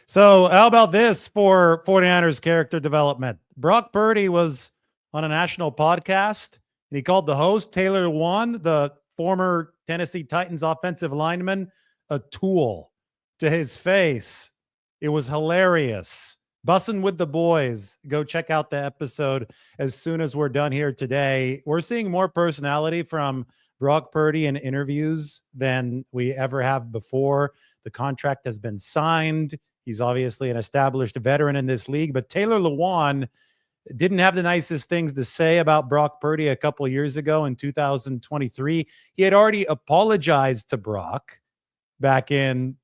So how about this for 49ers character development? Brock Purdy was on a national podcast, and he called the host, Taylor Lewan, the former Tennessee Titans offensive lineman, a tool to his face. It was hilarious. Bussin' with the boys. Go check out the episode as soon as we're done here today. We're seeing more personality from Brock Purdy in interviews than we ever have before. The contract has been signed. He's obviously an established veteran in this league, but Taylor Lewan didn't have the nicest things to say about Brock Purdy a couple of years ago in 2023. He had already apologized to Brock back in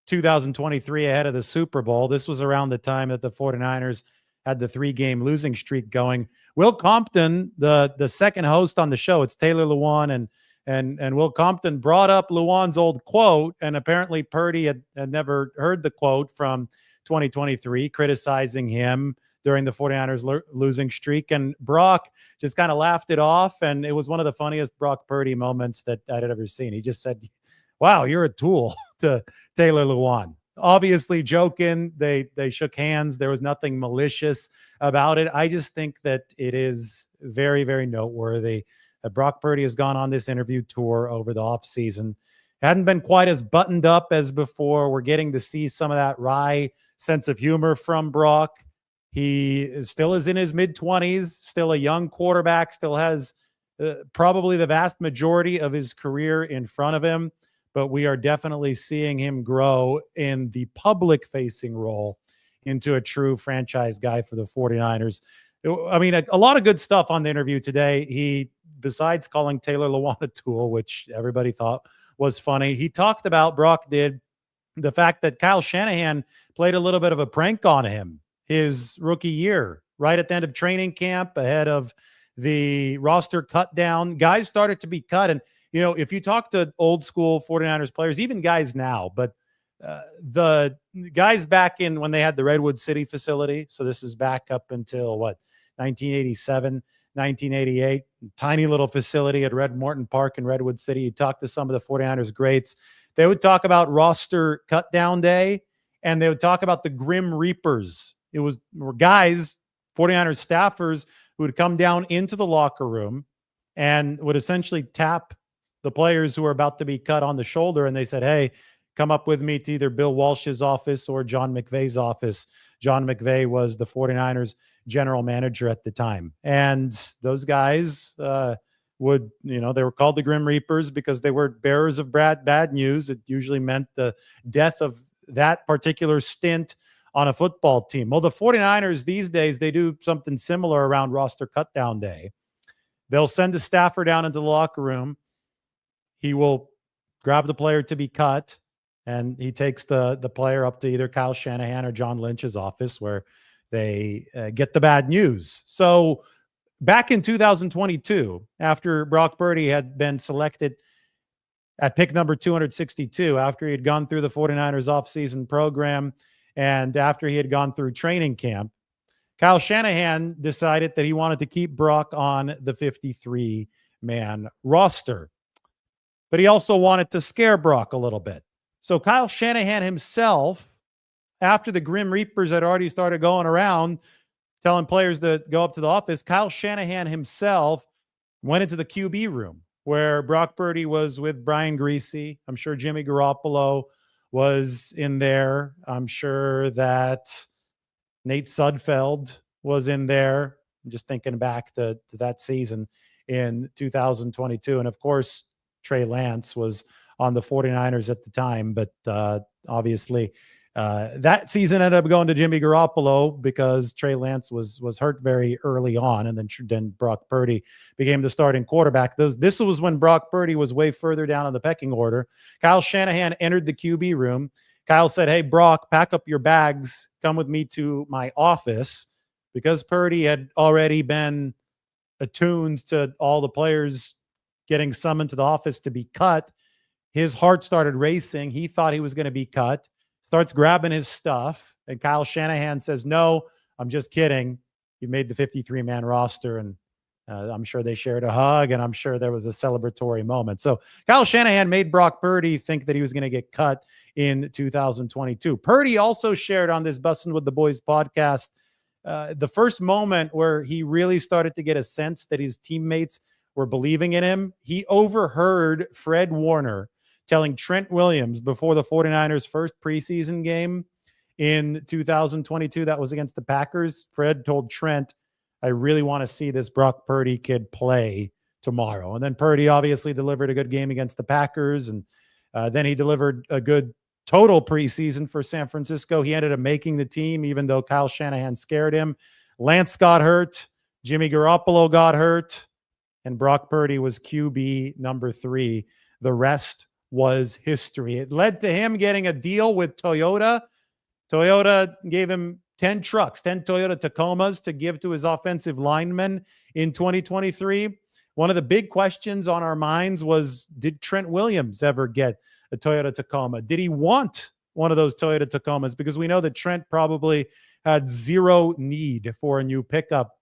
2023 ahead of the Super Bowl. This was around the time that the 49ers had the 3-game losing streak going. Will Compton, the second host on the show, it's Taylor Lewan and Will Compton brought up Lewan's old quote, and apparently Purdy had never heard the quote from 2023, criticizing him during the 49ers losing streak. And Brock just kind of laughed it off, and it was one of the funniest Brock Purdy moments that I'd ever seen. He just said, "Wow, you're a tool," to Taylor Lewan. Obviously joking. They shook hands. There was nothing malicious about it. I just think that it is very, very noteworthy that Brock Purdy has gone on this interview tour over the offseason. Hadn't been quite as buttoned up as before. We're getting to see some of that wry sense of humor from Brock. He still is in his mid-20s, still a young quarterback, still has probably the vast majority of his career in front of him, but we are definitely seeing him grow in the public-facing role into a true franchise guy for the 49ers. I mean, a lot of good stuff on the interview today. He, besides calling Taylor Lewan a tool, which everybody thought was funny, he talked about, Brock did, the fact that Kyle Shanahan played a little bit of a prank on him his rookie year, right at the end of training camp, ahead of the roster cut down. Guys started to be cut. And, you know, if you talk to old school 49ers players, even guys now, but the guys back in when they had the Redwood City facility, so this is back up until 1987, 1988, tiny little facility at Red Morton Park in Redwood City. You talk to some of the 49ers greats. They would talk about roster cut down day, and they would talk about the Grim Reapers. Were guys, 49ers staffers, who would come down into the locker room and would essentially tap the players who were about to be cut on the shoulder. And they said, "Hey, come up with me to either Bill Walsh's office or John McVay's office." John McVay was the 49ers general manager at the time. And those guys they were called the Grim Reapers because they were bearers of bad news. It usually meant the death of that particular stint on a football team. Well, the 49ers these days, they do something similar around roster cutdown day. They'll send a staffer down into the locker room. He will grab the player to be cut, and he takes the player up to either Kyle Shanahan or John Lynch's office where they get the bad news. So back in 2022, after Brock Purdy had been selected at pick number 262, after he had gone through the 49ers offseason program, and after he had gone through training camp, Kyle Shanahan decided that he wanted to keep Brock on the 53-man roster. But he also wanted to scare Brock a little bit. So Kyle Shanahan himself, after the Grim Reapers had already started going around telling players to go up to the office, Kyle Shanahan himself went into the QB room where Brock Purdy was with Brian Greasy. I'm sure Jimmy Garoppolo was in there. I'm sure that Nate Sudfeld was in there. I'm just thinking back to that season in 2022. And of course, Trey Lance was on the 49ers at the time, but obviously that season ended up going to Jimmy Garoppolo because Trey Lance was hurt very early on, and then Brock Purdy became the starting quarterback. This was when Brock Purdy was way further down on the pecking order. Kyle Shanahan entered the QB room. Kyle said, "Hey, Brock, pack up your bags. Come with me to my office," because Purdy had already been attuned to all the players getting summoned to the office to be cut. His heart started racing. He thought he was going to be cut. Starts grabbing his stuff. And Kyle Shanahan says, "No, I'm just kidding. You made the 53-man roster." And I'm sure they shared a hug, and I'm sure there was a celebratory moment. So Kyle Shanahan made Brock Purdy think that he was going to get cut in 2022. Purdy also shared on this Bussin' with the Boys podcast the first moment where he really started to get a sense that his teammates were believing in him. He overheard Fred Warner telling Trent Williams before the 49ers' first preseason game in 2022, that was against the Packers. Fred told Trent, I really want to see this Brock Purdy kid play tomorrow. And then Purdy obviously delivered a good game against the Packers. And then he delivered a good total preseason for San Francisco. He ended up making the team, even though Kyle Shanahan scared him. Lance got hurt. Jimmy Garoppolo got hurt. And Brock Purdy was QB number 3. The rest was history. It led to him getting a deal with Toyota. Toyota gave him 10 trucks, 10 Toyota Tacomas to give to his offensive linemen in 2023. One of the big questions on our minds was, did Trent Williams ever get a Toyota Tacoma? Did he want one of those Toyota Tacomas? Because we know that Trent probably had zero need for a new pickup.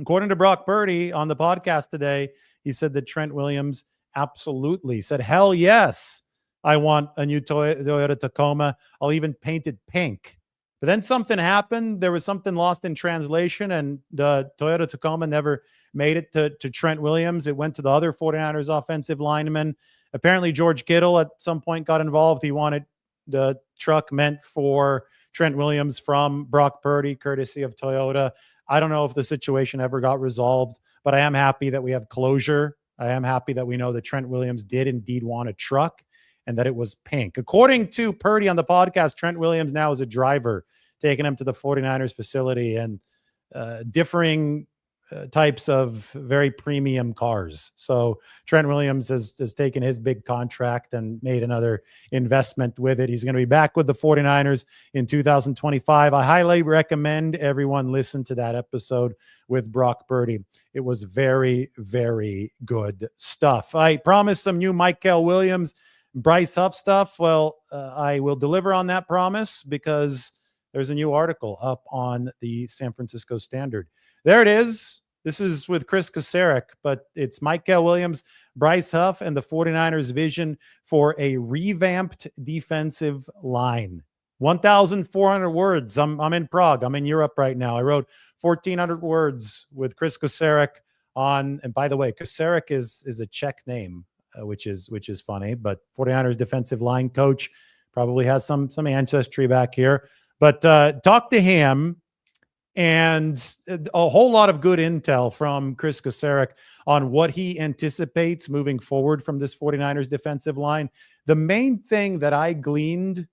According to Brock Purdy on the podcast today, he said that Trent Williams absolutely said, hell yes, I want a new Toyota Tacoma. I'll even paint it pink. But then something happened. There was something lost in translation, and the Toyota Tacoma never made it to Trent Williams. It went to the other 49ers offensive lineman. Apparently, George Kittle at some point got involved. He wanted the truck meant for Trent Williams from Brock Purdy, courtesy of Toyota. I don't know if the situation ever got resolved, but I am happy that we have closure. I am happy that we know that Trent Williams did indeed want a truck and that it was pink. According to Purdy on the podcast, Trent Williams now is a driver, taking him to the 49ers facility and differing types of very premium cars. So Trent Williams has taken his big contract and made another investment with it. He's going to be back with the 49ers in 2025. I highly recommend everyone listen to that episode with Brock Purdy. It was very, very good stuff. I promised some new Mykel Williams, Bryce Huff stuff. Well, I will deliver on that promise because there's a new article up on the San Francisco Standard. There it is. This is with Chris Kasarik, but it's Mykel Williams, Bryce Huff, and the 49ers' vision for a revamped defensive line. 1,400 words. I'm in Prague. I'm in Europe right now. I wrote 1,400 words with Chris Kasarik on, and by the way, Kasarik is a Czech name, which is funny, but 49ers defensive line coach, probably has some ancestry back here. But talk to him, and a whole lot of good intel from Chris Kasarik on what he anticipates moving forward from this 49ers defensive line. The main thing that I gleaned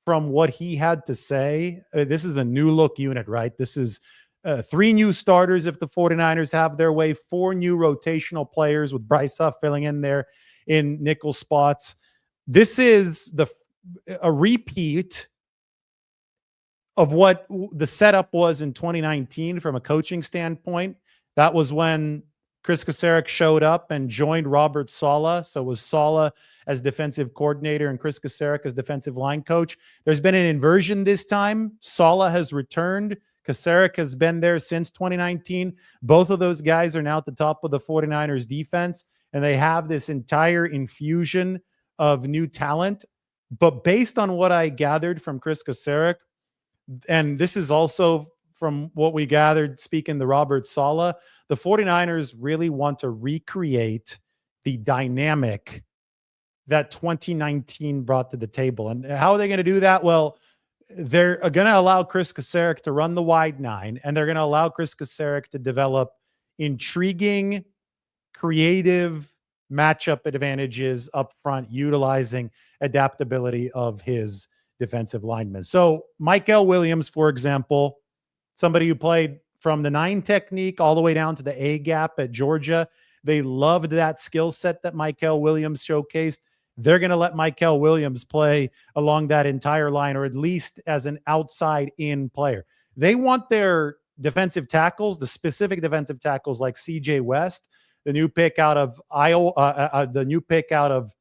from what he had to say, this is a new look unit, right? This is 3 new starters if the 49ers have their way, 4 new rotational players with Bryce Huff filling in there in nickel spots. This is a repeat of what the setup was in 2019 from a coaching standpoint. That was when Chris Kasarik showed up and joined Robert Saleh. So it was Saleh as defensive coordinator and Chris Kasarik as defensive line coach. There's been an inversion this time. Saleh has returned. Kasarik has been there since 2019. Both of those guys are now at the top of the 49ers defense, and they have this entire infusion of new talent. But based on what I gathered from Chris Kasarik, and this is also from what we gathered speaking to Robert Saleh, the 49ers really want to recreate the dynamic that 2019 brought to the table. And how are they going to do that? Well, they're going to allow Chris Kasarik to run the wide 9, and they're going to allow Chris Kasarik to develop intriguing, creative matchup advantages up front, utilizing adaptability of his defensive linemen. So Mykel Williams, for example, somebody who played from the 9 technique all the way down to the A gap at Georgia. They loved that skill set that Mykel Williams showcased. They're going to let Mykel Williams play along that entire line, or at least as an outside in player. They want their defensive tackles, the specific defensive tackles like CJ West, the new pick out of Iowa, the new pick out of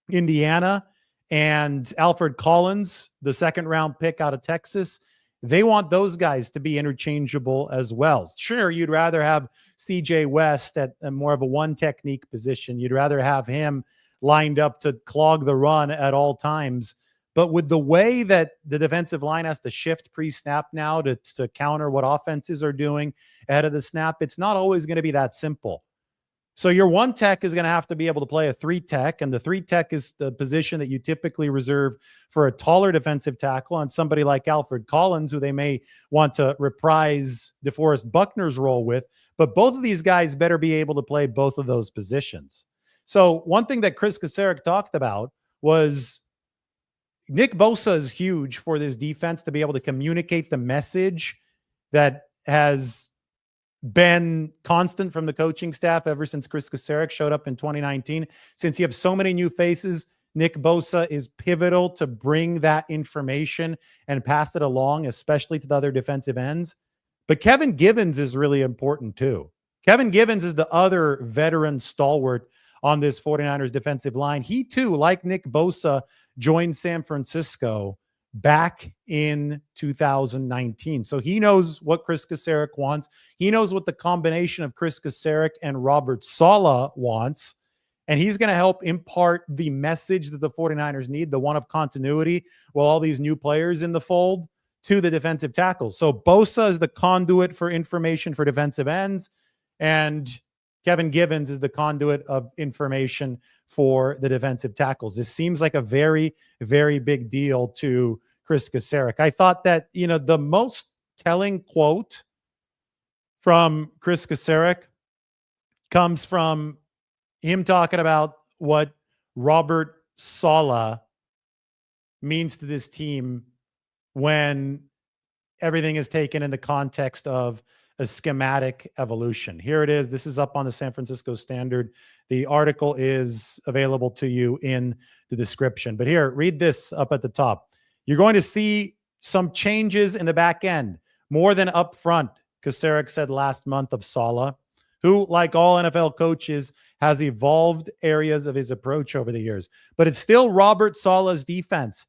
Indiana, and Alfred Collins, the 2nd round pick out of Texas. they want those guys to be interchangeable as well. Sure, you'd rather have CJ West at more of a one technique position. You'd rather have him lined up to clog the run at all times. But with the way that the defensive line has to shift pre-snap now to counter what offenses are doing ahead of the snap, it's not always going to be that simple. So your one tech is going to have to be able to play a three tech, and the three tech is the position that you typically reserve for a taller defensive tackle and somebody like Alfred Collins, who they may want to reprise DeForest Buckner's role with. But both of these guys better be able to play both of those positions. So one thing that Chris Kasarik talked about was Nick Bosa is huge for this defense to be able to communicate the message that has been constant from the coaching staff ever since Chris Kasarik showed up in 2019. Since you have so many new faces, Nick Bosa is pivotal to bring that information and pass it along, especially to the other defensive ends. But Kevin Givens is really important too. Kevin Givens is the other veteran stalwart on this 49ers defensive line. He too, like Nick Bosa, joined San Francisco back in 2019. So he knows what Chris Kasarik wants. He knows what the combination of Chris Kasarik and Robert Saleh wants. And he's going to help impart the message that the 49ers need, the one of continuity, while all these new players in the fold, to the defensive tackles. So Bosa is the conduit for information for defensive ends, and Kevin Givens is the conduit of information for the defensive tackles. This seems like a very, very big deal to Chris Kasarik. I thought that, the most telling quote from Chris Kasarik comes from him talking about what Robert Saleh means to this team when everything is taken in the context of a schematic evolution. Here it is. This is up on the San Francisco Standard. The article is available to you in the description. But here, read this up at the top. You're going to see some changes in the back end, more than up front, Kasarik said last month of Saleh, who, like all NFL coaches, has evolved areas of his approach over the years. But it's still Robert Saleh's defense.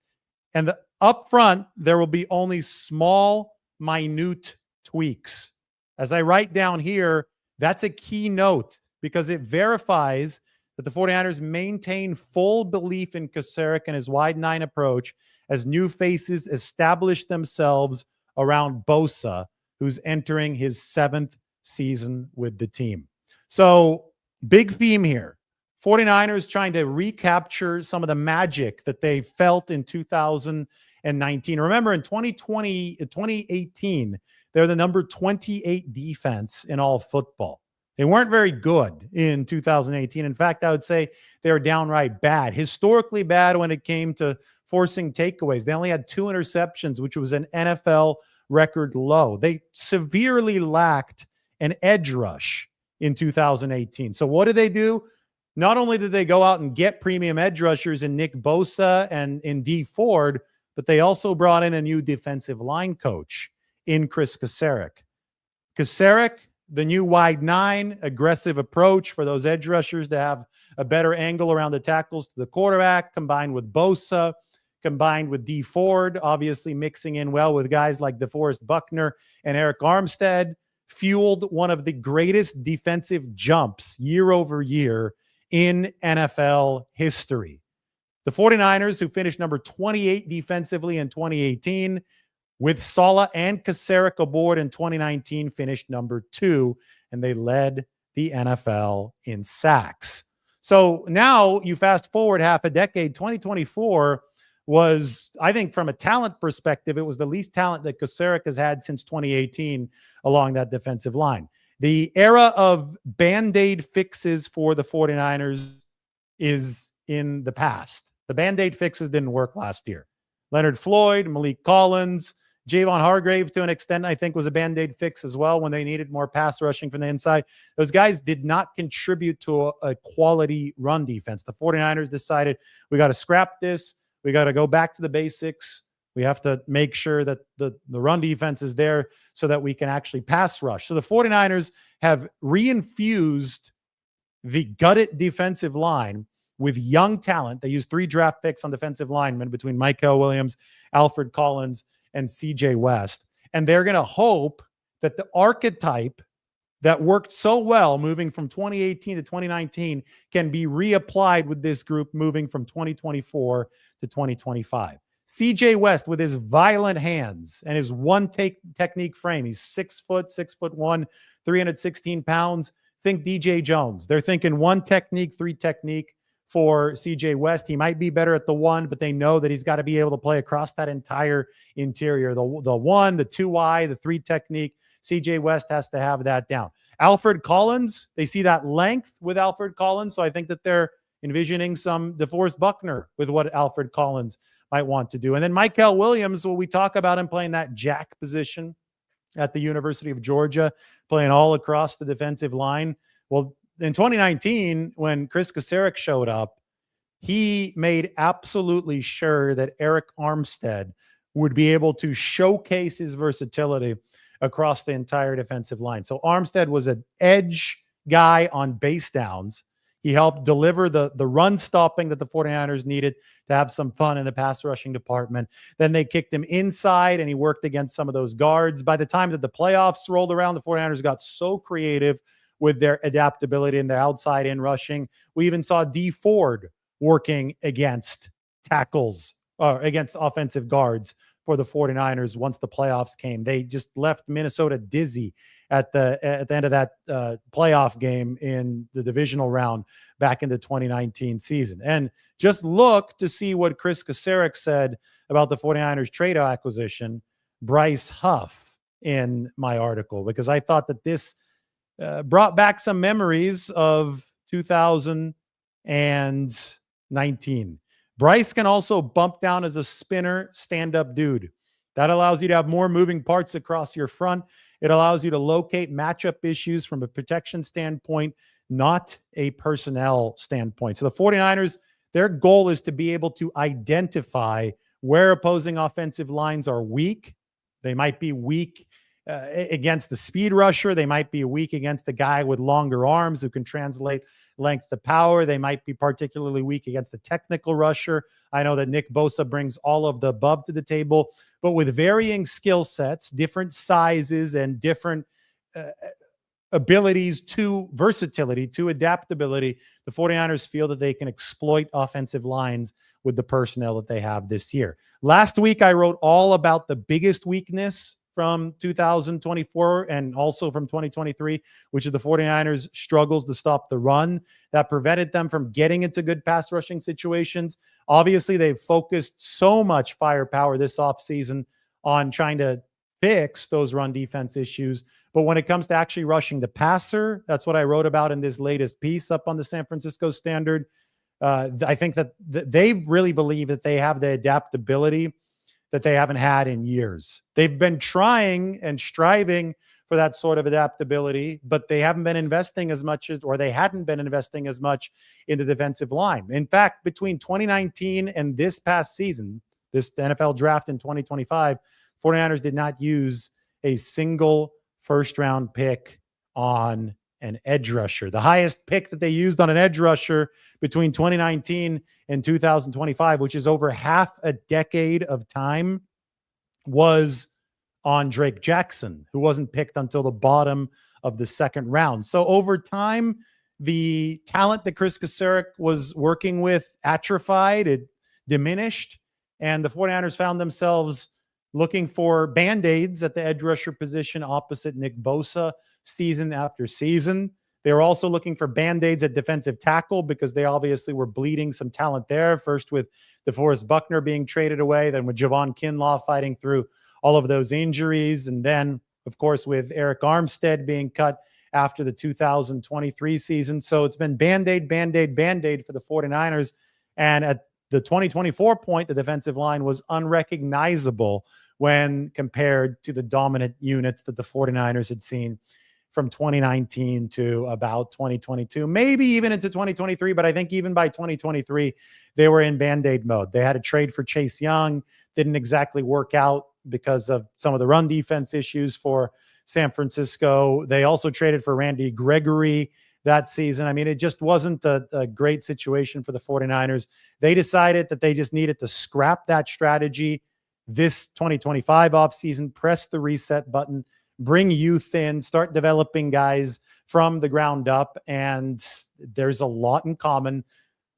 And up front, there will be only small, minute tweaks. As I write down here, that's a key note because it verifies that the 49ers maintain full belief in Kasarik and his wide nine approach as new faces establish themselves around Bosa, who's entering his 7th season with the team. So, big theme here. 49ers trying to recapture some of the magic that they felt in 2019. Remember, in 2018, they're the number 28 defense in all football. They weren't very good in 2018. In fact, I would say they were downright bad, historically bad when it came to forcing takeaways. They only had 2 interceptions, which was an NFL record low. They severely lacked an edge rush in 2018. So what did they do? Not only did they go out and get premium edge rushers in Nick Bosa and in D Ford, but they also brought in a new defensive line coach in Chris Kasarik. Kasarik, the new wide nine, aggressive approach for those edge rushers to have a better angle around the tackles to the quarterback, combined with Bosa, combined with D Ford, obviously mixing in well with guys like DeForest Buckner and Eric Armstead, fueled one of the greatest defensive jumps year over year in NFL history. The 49ers, who finished number 28 defensively in 2018, with Saleh and Kasarik aboard in 2019, finished number 2, and they led the NFL in sacks. So now you fast forward half a decade, 2024 was, I think from a talent perspective, it was the least talent that Kasarik has had since 2018 along that defensive line. The era of Band-Aid fixes for the 49ers is in the past. The Band-Aid fixes didn't work last year. Leonard Floyd, Malik Collins, Javon Hargrave, to an extent, I think was a Band-Aid fix as well when they needed more pass rushing from the inside. Those guys did not contribute to a quality run defense. The 49ers decided we got to scrap this. We got to go back to the basics. We have to make sure that the run defense is there so that we can actually pass rush. So the 49ers have reinfused the gutted defensive line with young talent. They used 3 draft picks on defensive linemen between Mykel Williams, Alfred Collins, and CJ West. And they're going to hope that the archetype that worked so well moving from 2018 to 2019 can be reapplied with this group moving from 2024 to 2025. CJ West, with his violent hands and his technique frame, he's 6 foot, 6'1", 316 pounds. Think DJ Jones. They're thinking 1 technique, 3 technique for CJ West. He might be better at the 1, but they know that he's got to be able to play across that entire interior. The 1, the 2Y, the 3 technique. CJ West has to have that down. Alfred Collins, they see that length with Alfred Collins, so I think that they're envisioning some DeForest Buckner with what Alfred Collins might want to do. And then Mykel Williams, well, we talk about him playing that jack position at the University of Georgia, playing all across the defensive line. Well, in 2019, when Chris Kasarik showed up, he made absolutely sure that Eric Armstead would be able to showcase his versatility across the entire defensive line. So Armstead was an edge guy on base downs. He helped deliver the run stopping that the 49ers needed to have some fun in the pass rushing department. Then they kicked him inside, and he worked against some of those guards. By the time that the playoffs rolled around, the 49ers got so creative with their adaptability and their outside in rushing. We even saw D Ford working against tackles or against offensive guards for the 49ers once the playoffs came. They just left Minnesota dizzy at the end of that playoff game in the divisional round back in the 2019 season. And just look to see what Chris Kasarik said about the 49ers trade acquisition, Bryce Huff, in my article, because I thought that this brought back some memories of 2019. Bryce can also bump down as a spinner, stand-up dude. That allows you to have more moving parts across your front. It allows you to locate matchup issues from a protection standpoint, not a personnel standpoint. So the 49ers, their goal is to be able to identify where opposing offensive lines are weak. They might be weak against the speed rusher. They might be weak against the guy with longer arms who can translate length to power. They might be particularly weak against the technical rusher. I know that Nick Bosa brings all of the above to the table, but with varying skill sets, different sizes, and different abilities to versatility, to adaptability, the 49ers feel that they can exploit offensive lines with the personnel that they have this year. Last week, I wrote all about the biggest weakness from 2024 and also from 2023, which is the 49ers' struggles to stop the run that prevented them from getting into good pass rushing situations. Obviously, they've focused so much firepower this offseason on trying to fix those run defense issues. But when it comes to actually rushing the passer, that's what I wrote about in this latest piece up on the San Francisco Standard. I think that they really believe that they have the adaptability that they haven't had in years. They've been trying and striving for that sort of adaptability, but they haven't been investing as much as, or they hadn't been investing as much in the defensive line. In fact, between 2019 and this past season, this NFL draft in 2025, 49ers did not use a single first-round pick on an edge rusher. The highest pick that they used on an edge rusher between 2019 and 2025, which is over half a decade of time, was on Drake Jackson, who wasn't picked until the bottom of the second round. So over time, the talent that Chris Kasarik was working with atrophied, it diminished, and the 49ers found themselves looking for Band-Aids at the edge rusher position opposite Nick Bosa season after season. They were also looking for Band-Aids at defensive tackle because they obviously were bleeding some talent there, first with DeForest Buckner being traded away, then with Javon Kinlaw fighting through all of those injuries, and then, of course, with Eric Armstead being cut after the 2023 season. So it's been Band-Aid, Band-Aid, Band-Aid for the 49ers, and at the 2024 point, the defensive line was unrecognizable when compared to the dominant units that the 49ers had seen from 2019 to about 2022, maybe even into 2023. But I think even by 2023, they were in Band-Aid mode. They had a trade for Chase Young, didn't exactly work out because of some of the run defense issues for San Francisco. They also traded for Randy Gregory that season. I mean, it just wasn't a great situation for the 49ers. They decided that they just needed to scrap that strategy. this 2025 offseason, press the reset button, bring youth in, start developing guys from the ground up. And there's a lot in common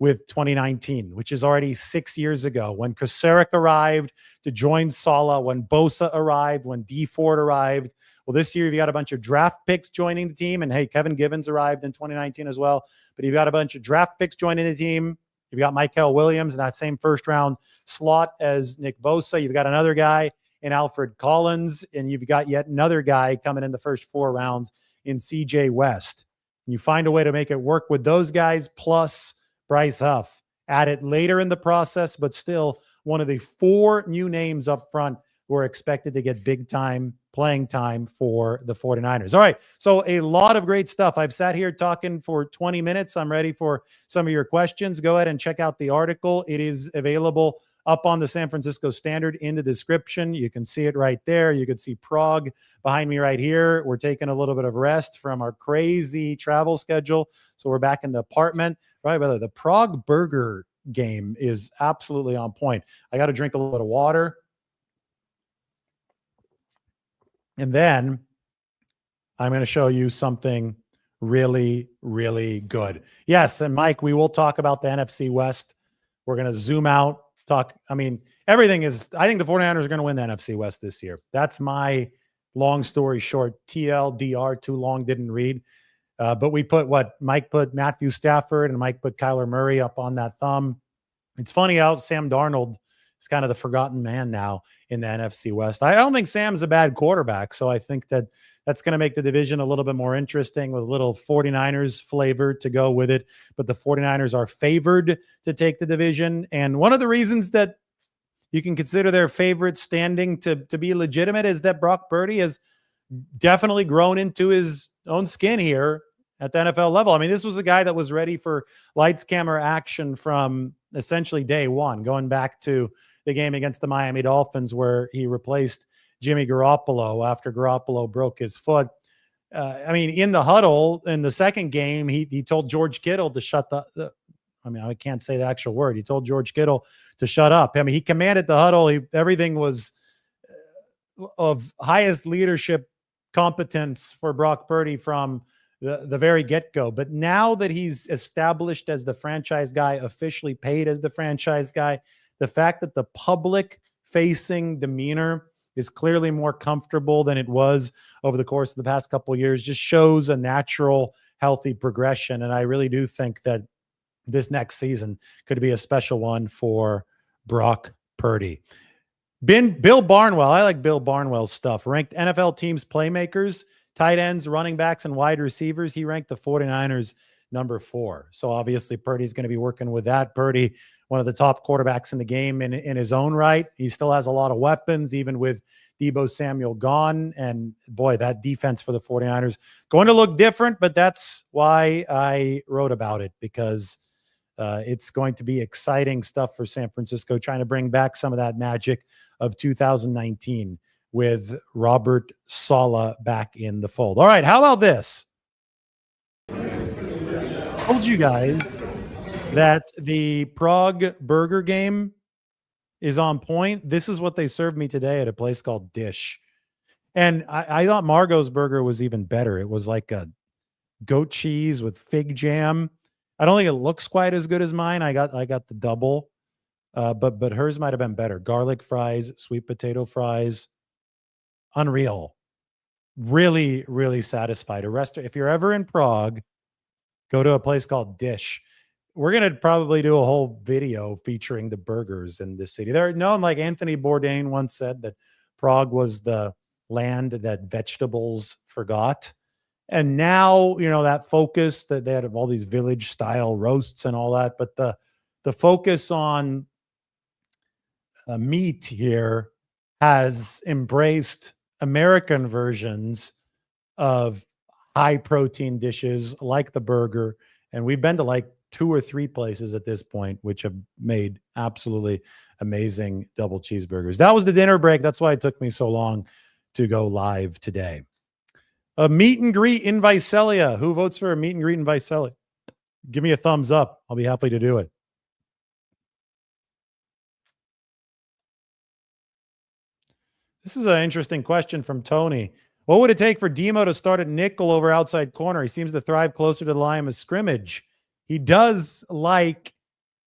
with 2019, which is already 6 years ago, when Kosaric arrived to join Sala, when Bosa arrived, when D Ford arrived. Well, this year you've got a bunch of draft picks joining the team. And hey, Kevin Givens arrived in 2019 as well. But you've got a bunch of draft picks joining the team. You've got Mykel Williams in that same first round slot as Nick Bosa. You've got another guy in Alfred Collins, and you've got yet another guy coming in the first 4 rounds in CJ West. And you find a way to make it work with those guys, plus Bryce Huff. Add it later in the process, but still one of the 4 new names up front who are expected to get big time playing time for the 49ers. All right, so a lot of great stuff. I've sat here talking for 20 minutes. I'm ready for some of your questions. Go ahead and check out the article. It is available up on the San Francisco Standard in the description. You can see it right there. You can see Prague behind me right here. We're taking a little bit of rest from our crazy travel schedule. So we're back in the apartment. Right, brother. The Prague burger game is absolutely on point. I got to drink a little bit of water. And then I'm going to show you something really, really good. Yes, and Mike, we will talk about the NFC West. We're going to zoom out, talk. I mean, everything is, I think the 49ers are going to win the NFC West this year. That's my long story short. TLDR, too long, didn't read. But we put Mike put Matthew Stafford and Mike put Kyler Murray up on that thumb. It's funny how Sam Darnold is kind of the forgotten man now in the NFC West. I don't think Sam's a bad quarterback. So I think that's going to make the division a little bit more interesting with a little 49ers flavor to go with it. But the 49ers are favored to take the division. And one of the reasons that you can consider their favorite standing to be legitimate is that Brock Purdy has definitely grown into his own skin here at the NFL level. I mean, this was a guy that was ready for lights, camera, action from essentially day one, going back to the game against the Miami Dolphins where he replaced Jimmy Garoppolo after Garoppolo broke his foot. I mean, in the huddle in the second game, he told George Kittle to shut I can't say the actual word. He told George Kittle to shut up. I mean, he commanded the huddle. Everything was of highest leadership competence for Brock Purdy from the very get-go. But now that he's established as the franchise guy, officially paid as the franchise guy, the fact that the public-facing demeanor is clearly more comfortable than it was over the course of the past couple of years just shows a natural, healthy progression. And I really do think that this next season could be a special one for Brock Purdy. Bill Barnwell, I like Bill Barnwell's stuff. Ranked NFL teams playmakers, tight ends, running backs, and wide receivers. He ranked the 49ers number 4. So obviously Purdy's going to be working with that. Purdy, one of the top quarterbacks in the game in his own right. He still has a lot of weapons, even with Deebo Samuel gone. And boy, that defense for the 49ers going to look different, but that's why I wrote about it, because it's going to be exciting stuff for San Francisco, trying to bring back some of that magic of 2019 with Robert Saleh back in the fold. All right, how about this? I told you guys that the Prague burger game is on point. This is what they served me today at a place called Dish. And I thought Margot's burger was even better. It was like a goat cheese with fig jam. I don't think it looks quite as good as mine. I got the double, but hers might have been better. Garlic fries, sweet potato fries, unreal. Really, really satisfied. If you're ever in Prague, go to a place called Dish. We're gonna probably do a whole video featuring the burgers in this city. They're known, like Anthony Bourdain once said, that Prague was the land that vegetables forgot. And now, that focus that they had of all these village style roasts and all that, but the focus on meat here has embraced American versions of high protein dishes like the burger. And we've been to like 2 or 3 places at this point, which have made absolutely amazing double cheeseburgers. That was the dinner break. That's why it took me so long to go live today. A meet and greet in Visalia. Who votes for a meet and greet in Visalia? Give me a thumbs up. I'll be happy to do it. This is an interesting question from Tony. What would it take for Demo to start at nickel over outside corner? He seems to thrive closer to the line of scrimmage. He does like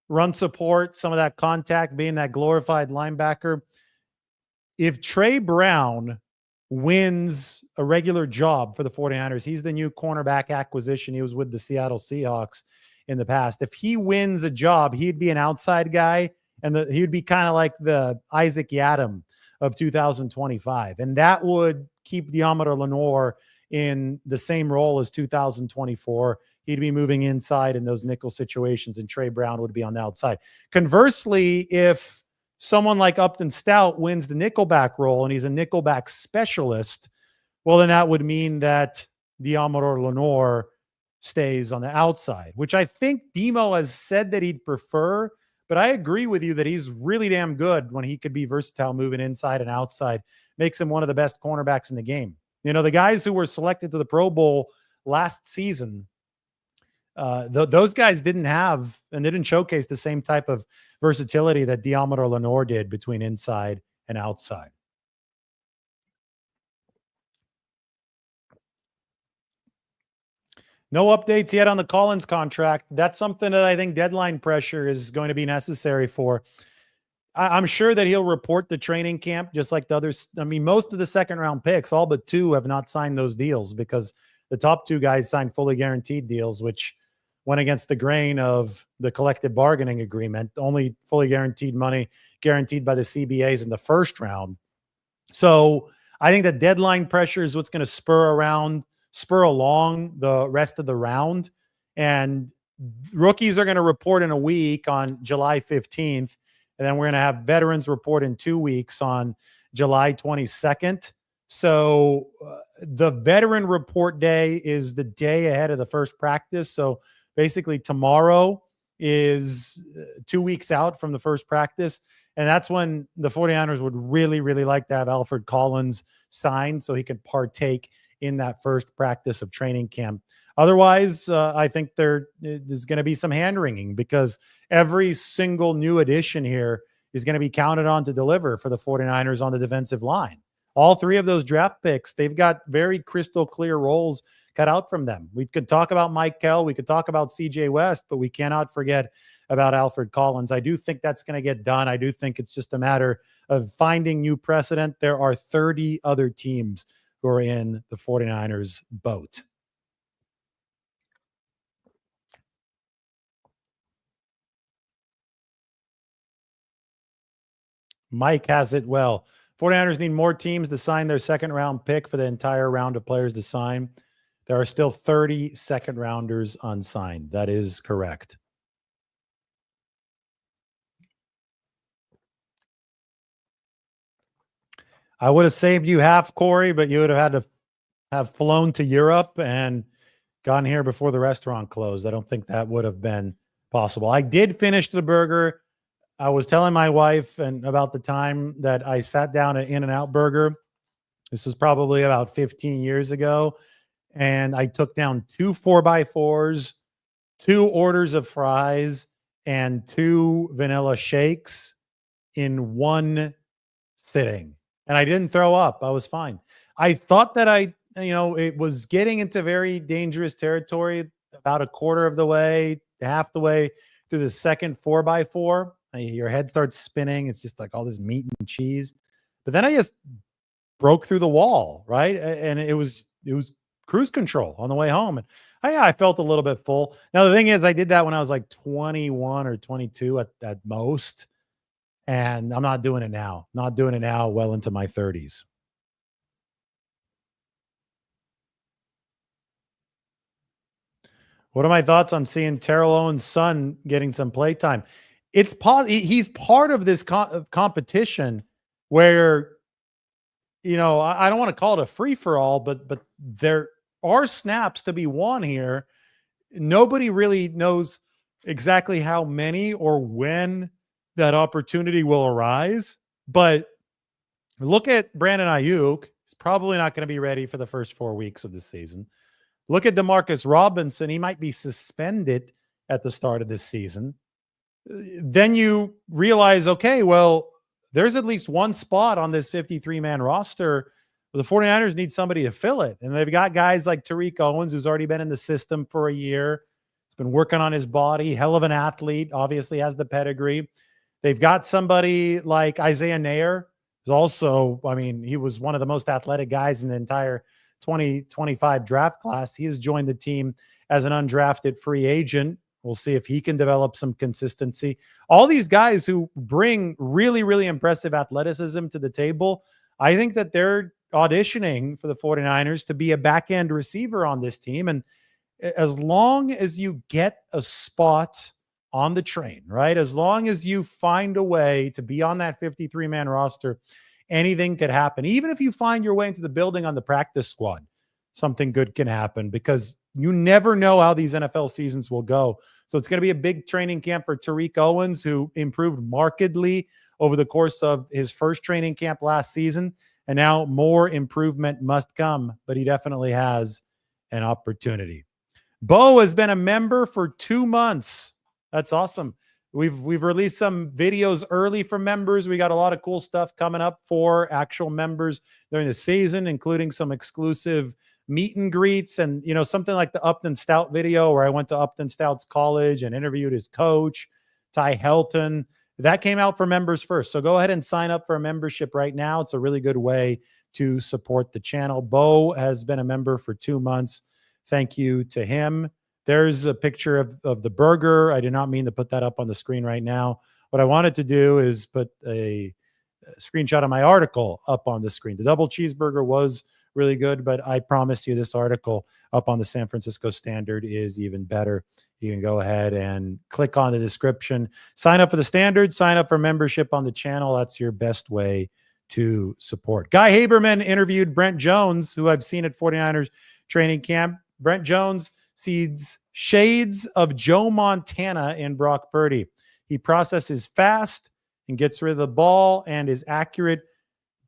run support, some of that contact, being that glorified linebacker. If Trey Brown wins a regular job for the 49ers, he's the new cornerback acquisition. He was with the Seattle Seahawks in the past. If he wins a job, he'd be an outside guy, and he would be kind of like the Isaac Yadam of 2025. And that would keep Diamondo Lenore in the same role as 2024. He'd be moving inside in those nickel situations, and Trey Brown would be on the outside. Conversely, if someone like Upton Stout wins the nickelback role and he's a nickelback specialist, well, then that would mean that Diamondo Lenore stays on the outside, which I think Demo has said that he'd prefer. But I agree with you that he's really damn good when he could be versatile, moving inside and outside. Makes him one of the best cornerbacks in the game. You know, the guys who were selected to the Pro Bowl last season, those guys didn't have and didn't showcase the same type of versatility that Diamondo Lenore did between inside and outside. No updates yet on the Collins contract. That's something that I think deadline pressure is going to be necessary for. I'm sure that he'll report to training camp just like the others. I mean, most of the second round picks, all but two, have not signed those deals because the top two guys signed fully guaranteed deals, which went against the grain of the collective bargaining agreement. Only fully guaranteed money guaranteed by the CBAs in the first round. So I think that deadline pressure is what's going to spur along the rest of the round. And rookies are going to report in a week on July 15th. And then we're going to have veterans report in 2 weeks on July 22nd. So the veteran report day is the day ahead of the first practice. So basically tomorrow is 2 weeks out from the first practice. And that's when the 49ers would really, really like to have Alfred Collins signed so he could partake in that first practice of training camp. Otherwise, I think there's going to be some hand-wringing because every single new addition here is going to be counted on to deliver for the 49ers on the defensive line. All three of those draft picks, they've got very crystal clear roles cut out from them. We could talk about Mykel, we could talk about CJ West, but we cannot forget about Alfred Collins. I do think that's going to get done. I do think it's just a matter of finding new precedent. There are 30 other teams who are in the 49ers boat. Mike has it well. 49ers need more teams to sign their second round pick for the entire round of players to sign. There are still 30 second rounders unsigned. That is correct. I would have saved you half, Corey, but you would have had to have flown to Europe and gotten here before the restaurant closed. I don't think that would have been possible. I did finish the burger. I was telling my wife and about the time that I sat down at In-N-Out Burger. This was probably about 15 years ago. And I took down 2 4x4s, 2 orders of fries, and 2 vanilla shakes in one sitting. And I didn't throw up. I was fine. I thought that it was getting into very dangerous territory about a quarter of the way, half the way through the second 4x4. Your head starts spinning. It's just like all this meat and cheese. But then I just broke through the wall, right? And it was cruise control on the way home. And I felt a little bit full. Now, the thing is, I did that when I was like 21 or 22 at most. And I'm not doing it now. Not doing it now well into my 30s. What are my thoughts on seeing Terrell Owens' son getting some playtime? He's part of this competition where, I don't want to call it a free-for-all, but there are snaps to be won here. Nobody really knows exactly how many or when that opportunity will arise. But look at Brandon Ayuk. He's probably not going to be ready for the first 4 weeks of the season. Look at Demarcus Robinson. He might be suspended at the start of this season. Then you realize, okay, well, there's at least one spot on this 53-man roster. The 49ers need somebody to fill it. And they've got guys like Tariq Owens, who's already been in the system for a year. He's been working on his body, hell of an athlete, obviously has the pedigree. They've got somebody like Isaiah Nair, who's also, I mean, he was one of the most athletic guys in the entire 2025 draft class. He has joined the team as an undrafted free agent. We'll see if he can develop some consistency. All these guys who bring really, really impressive athleticism to the table, I think that they're auditioning for the 49ers to be a back-end receiver on this team. And as long as you get a spot on the train, right? As long as you find a way to be on that 53-man roster, anything could happen. Even if you find your way into the building on the practice squad, something good can happen, because you never know how these NFL seasons will go. So it's going to be a big training camp for Tariq Owens, who improved markedly over the course of his first training camp last season. And now more improvement must come, but he definitely has an opportunity. Bo has been a member for 2 months. That's awesome. We've released some videos early for members. We got a lot of cool stuff coming up for actual members during the season, including some exclusive meet and greets, and something like the Upton Stout video where I went to Upton Stout's college and interviewed his coach, Ty Helton. That came out for members first. So go ahead and sign up for a membership right now. It's a really good way to support the channel. Bo has been a member for 2 months. Thank you to him. There's a picture of the burger. I did not mean to put that up on the screen right now. What I wanted to do is put a screenshot of my article up on the screen. The double cheeseburger was really good, but I promise you this article up on the San Francisco Standard is even better. You can go ahead and click on the description, sign up for the Standard, sign up for membership on the channel. That's your best way to support. Guy Haberman interviewed Brent Jones, who I've seen at 49ers training camp. Brent Jones sees shades of Joe Montana in Brock Purdy. He processes fast and gets rid of the ball and is accurate.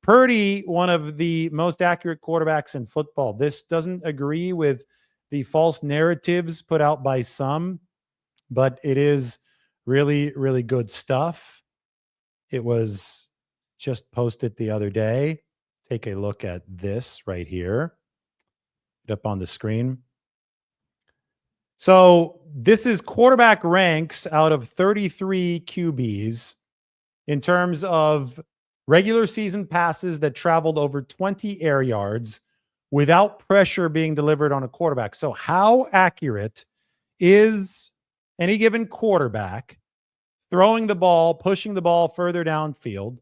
Purdy, one of the most accurate quarterbacks in football. This doesn't agree with the false narratives put out by some, but it is really, really good stuff. It was just posted the other day. Take a look at this right here. It up on the screen. So this is quarterback ranks out of 33 QBs in terms of regular season passes that traveled over 20 air yards without pressure being delivered on a quarterback. So how accurate is any given quarterback throwing the ball, pushing the ball further downfield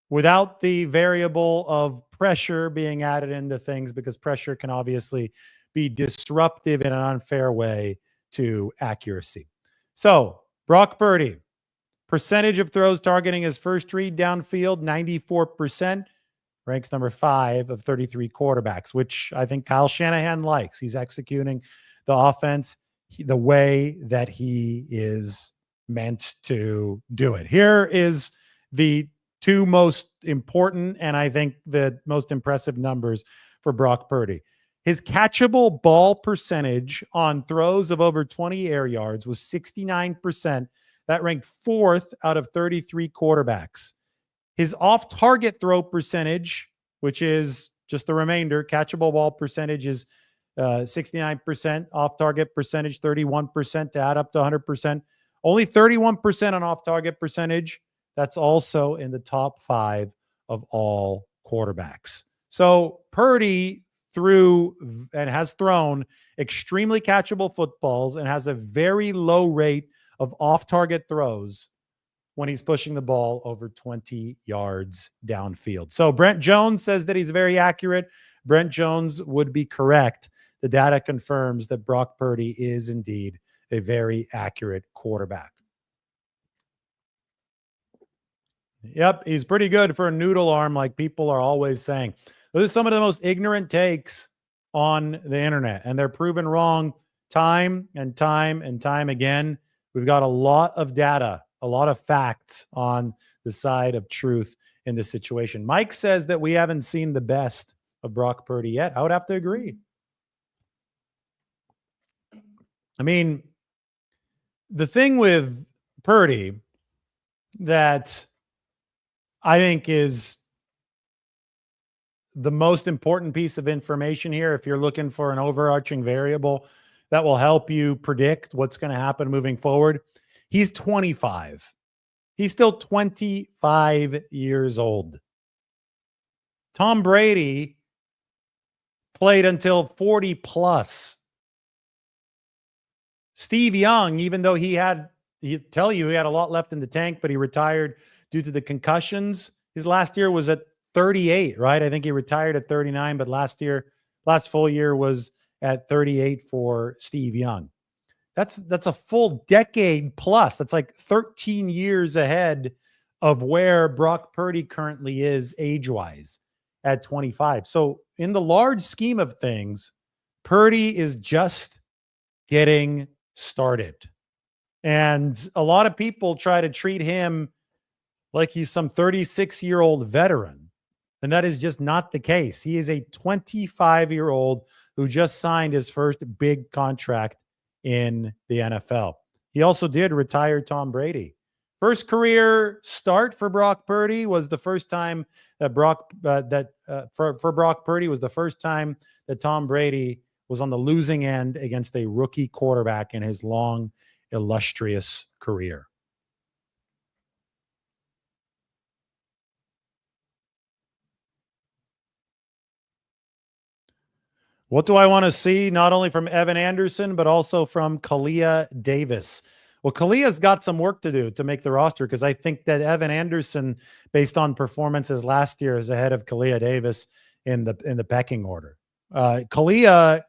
without the variable of pressure being added into things, because pressure can obviously be disruptive in an unfair way to accuracy. So Brock Purdy, percentage of throws targeting his first read downfield, 94%, ranks number 5 of 33 quarterbacks, which I think Kyle Shanahan likes. He's executing the offense the way that he is meant to do it. Here is the 2 most important and I think the most impressive numbers for Brock Purdy. His catchable ball percentage on throws of over 20 air yards was 69%. That ranked 4th out of 33 quarterbacks. His off-target throw percentage, which is just the remainder, catchable ball percentage is 69%, off-target percentage 31% to add up to 100%. Only 31% on off-target percentage. That's also in the top 5 of all quarterbacks. So Purdy threw and has thrown extremely catchable footballs and has a very low rate of off-target throws when he's pushing the ball over 20 yards downfield. So Brent Jones says that he's very accurate. Brent Jones would be correct. The data confirms that Brock Purdy is indeed a very accurate quarterback. Yep, he's pretty good for a noodle arm, like people are always saying. Those are some of the most ignorant takes on the internet, and they're proven wrong time and time and time again. We've got a lot of data, a lot of facts on the side of truth in this situation. Mike says that we haven't seen the best of Brock Purdy yet. I would have to agree. I mean, the thing with Purdy that I think is the most important piece of information here. If you're looking for an overarching variable that will help you predict what's going to happen moving forward, he's 25. He's still 25 years old. Tom Brady played until 40 plus. Steve Young, even though he had a lot left in the tank, but he retired due to the concussions. His last year was at 38, right? I think he retired at 39, but last full year was at 38 for Steve Young. That's a full decade plus. That's like 13 years ahead of where Brock Purdy currently is age-wise at 25. So in the large scheme of things, Purdy is just getting started. And a lot of people try to treat him like he's some 36-year-old veteran. And that is just not the case. He is a 25-year-old who just signed his first big contract in the NFL. He also did retire Tom Brady. First career start for Brock Purdy was the first time that for Brock Purdy was the first time that Tom Brady was on the losing end against a rookie quarterback in his long, illustrious career. What do I want to see not only from Evan Anderson, but also from Kalia Davis? Well, Kalia's got some work to do to make the roster because I think that Evan Anderson, based on performances last year, is ahead of Kalia Davis in the pecking order. Kalia,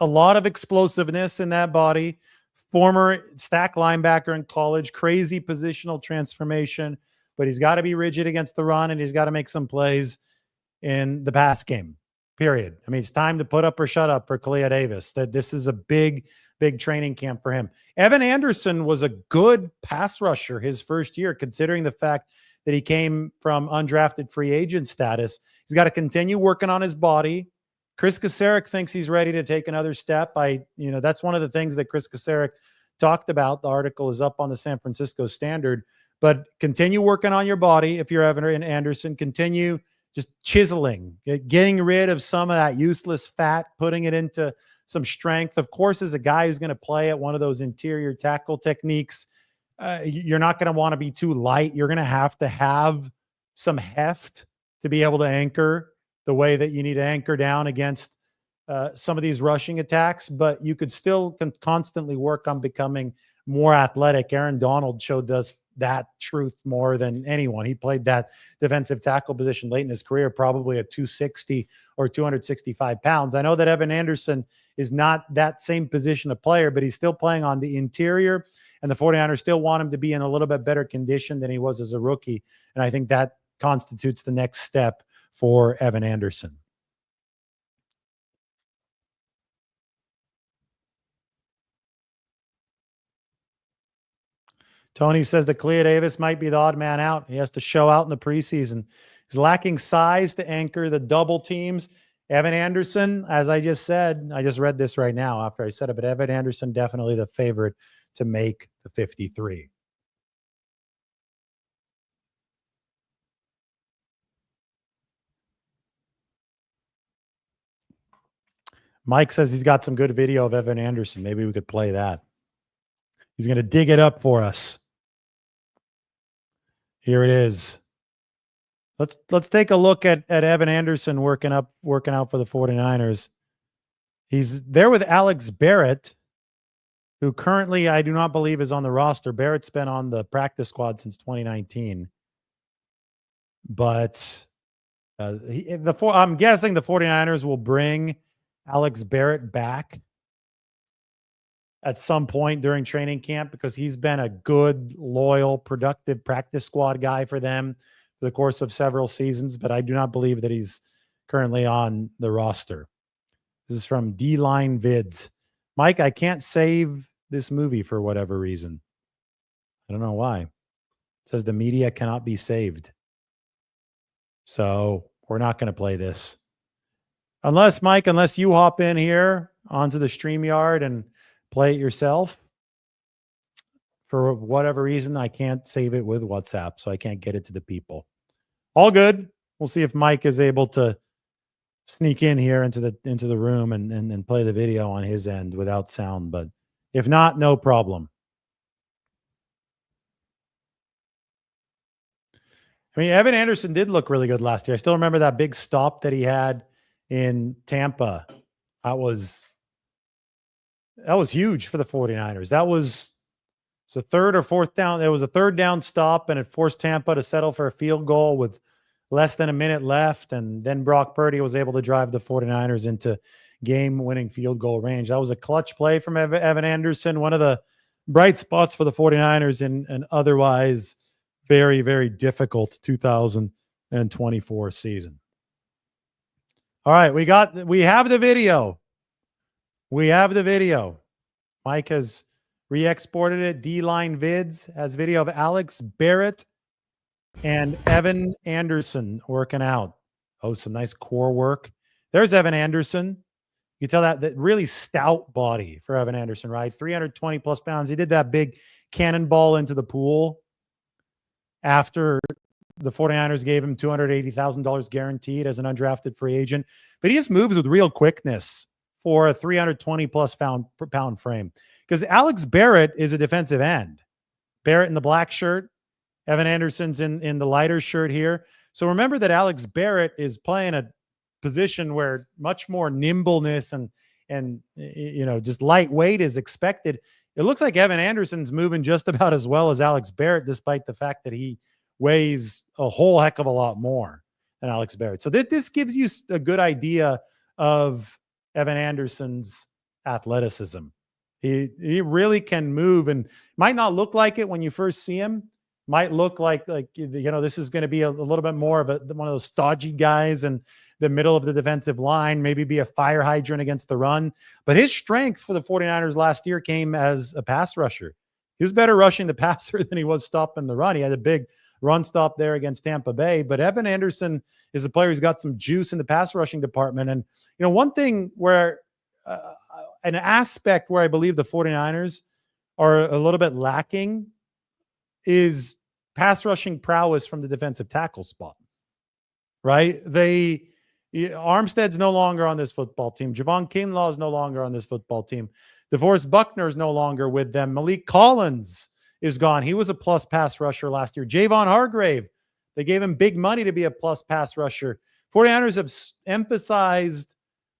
a lot of explosiveness in that body, former stack linebacker in college, crazy positional transformation, but he's got to be rigid against the run and he's got to make some plays in the pass game. Period. I mean, it's time to put up or shut up for Kalia Davis. That this is a big training camp for him. Evan Anderson was a good pass rusher his first year, considering the fact that he came from undrafted free agent status. He's got to continue working on his body. Chris Kasarik thinks he's ready to take another step. That's one of the things that Chris Kasarik talked about. The article is up on the San Francisco Standard. But continue working on your body if you're Evan Anderson. Continue just chiseling, getting rid of some of that useless fat, putting it into some strength. Of course, as a guy who's going to play at one of those interior tackle techniques, you're not going to want to be too light. You're going to have some heft to be able to anchor the way that you need to anchor down against some of these rushing attacks, but you could still constantly work on becoming more athletic. Aaron Donald showed us that truth more than anyone. He played that defensive tackle position late in his career, probably at 260 or 265 pounds. I know that Evan Anderson is not that same position of player, but he's still playing on the interior, and the 49ers still want him to be in a little bit better condition than he was as a rookie. And I think that constitutes the next step for Evan Anderson. Tony says that Kalia Davis might be the odd man out. He has to show out in the preseason. He's lacking size to anchor the double teams. Evan Anderson, as I just said, I just read this right now after I said it, but Evan Anderson definitely the favorite to make the 53. Mike says he's got some good video of Evan Anderson. Maybe we could play that. He's going to dig it up for us. Here it is. Let's take a look at Evan Anderson working out for the 49ers. He's there with Alex Barrett, who currently I do not believe is on the roster. Barrett's been on the practice squad since 2019. But I'm guessing the 49ers will bring Alex Barrett back at some point during training camp because he's been a good, loyal, productive practice squad guy for them for the course of several seasons, but I do not believe that he's currently on the roster. This is from D-Line Vids. Mike, I can't save this movie for whatever reason. I don't know why. It says the media cannot be saved. So we're not going to play this. Unless you hop in here onto the StreamYard and play it yourself. For whatever reason, I can't save it with WhatsApp, so I can't get it to the people. All good. We'll see if Mike is able to sneak in here into the room and play the video on his end without sound. But if not, no problem. I mean, Evan Anderson did look really good last year. I still remember that big stop that he had in Tampa. That was huge for the 49ers. That was a third or fourth down. It was a third down stop, and it forced Tampa to settle for a field goal with less than a minute left. And then Brock Purdy was able to drive the 49ers into game-winning field goal range. That was a clutch play from Evan Anderson, one of the bright spots for the 49ers in an otherwise very, very difficult 2024 season. All right, we have the video. We have the video. Mike has re-exported it. D-Line Vids has video of Alex Barrett and Evan Anderson working out. Oh, some nice core work. There's Evan Anderson. You can tell that really stout body for Evan Anderson, right? 320 plus pounds. He did that big cannonball into the pool after the 49ers gave him $280,000 guaranteed as an undrafted free agent. But he just moves with real quickness for a 320 plus pound frame. Because Alex Barrett is a defensive end. Barrett in the black shirt. Evan Anderson's in the lighter shirt here. So remember that Alex Barrett is playing a position where much more nimbleness and just lightweight is expected. It looks like Evan Anderson's moving just about as well as Alex Barrett, despite the fact that he weighs a whole heck of a lot more than Alex Barrett. So this gives you a good idea of Evan Anderson's athleticism. He really can move, and might not look like it when you first see him. Might look like this is going to be a little bit more of one of those stodgy guys in the middle of the defensive line, maybe be a fire hydrant against the run. But his strength for the 49ers last year came as a pass rusher. He was better rushing the passer than he was stopping the run. He had a big run stop there against Tampa Bay. But Evan Anderson is a player who's got some juice in the pass rushing department. And, one thing where an aspect where I believe the 49ers are a little bit lacking is pass rushing prowess from the defensive tackle spot, right? Armstead's no longer on this football team. Javon Kinlaw is no longer on this football team. DeForest Buckner is no longer with them. Malik Collins is gone. He was a plus pass rusher last year. Javon Hargrave, they gave him big money to be a plus pass rusher. 49ers have emphasized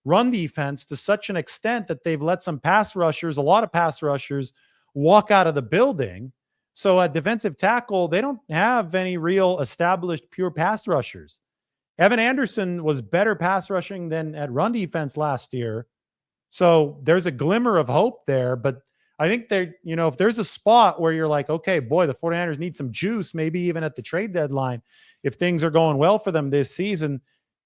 run defense to such an extent that they've let a lot of pass rushers walk out of the building. So at defensive tackle, they don't have any real established pure pass rushers. Evan Anderson was better pass rushing than at run defense last year. So there's a glimmer of hope there. But I think if there's a spot where you're like, okay, boy, the 49ers need some juice, maybe even at the trade deadline, if things are going well for them this season,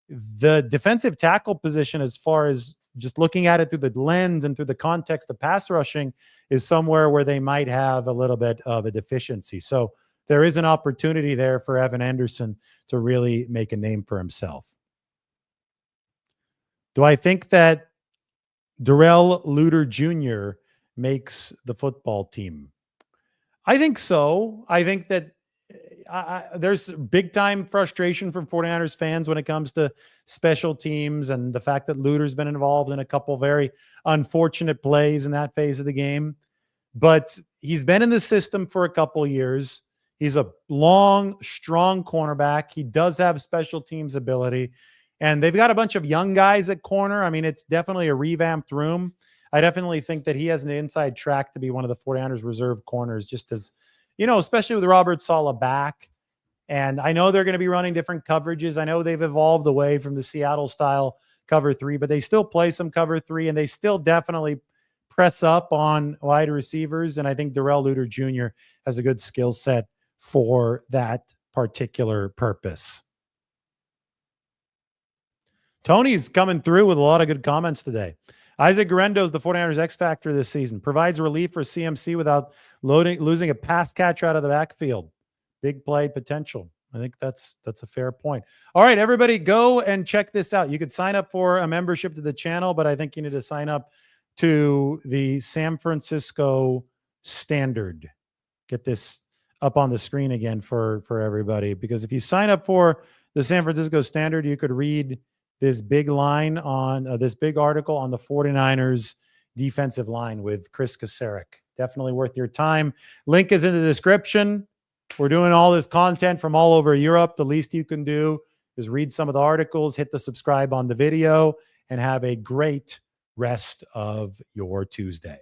the defensive tackle position, as far as just looking at it through the lens and through the context of pass rushing, is somewhere where they might have a little bit of a deficiency. So there is an opportunity there for Evan Anderson to really make a name for himself. Do I think that Darrell Luter Jr. makes the football team? I think so. I think that there's big time frustration from 49ers fans when it comes to special teams and the fact that Luter's been involved in a couple very unfortunate plays in that phase of the game. But he's been in the system for a couple years. He's a long, strong cornerback. He does have special teams ability. And they've got a bunch of young guys at corner. I mean, it's definitely a revamped room. I definitely think that he has an inside track to be one of the 49ers reserve corners, just as, especially with Robert Saleh back. And I know they're going to be running different coverages. I know they've evolved away from the Seattle style cover 3, but they still play some cover 3, and they still definitely press up on wide receivers. And I think Darrell Luter Jr. has a good skill set for that particular purpose. Tony's coming through with a lot of good comments today. Isaac Guerrero is the 49ers X factor this season. Provides relief for CMC without losing a pass catcher out of the backfield. Big play potential. I think that's a fair point. All right, everybody, go and check this out. You could sign up for a membership to the channel, but I think you need to sign up to the San Francisco Standard. Get this up on the screen again for everybody, because if you sign up for the San Francisco Standard, you could read this big line on this big article on the 49ers defensive line with Chris Kasarik. Definitely worth your time. Link is in the description. We're doing all this content from all over Europe. The least you can do is read some of the articles, hit the subscribe on the video, and have a great rest of your Tuesday.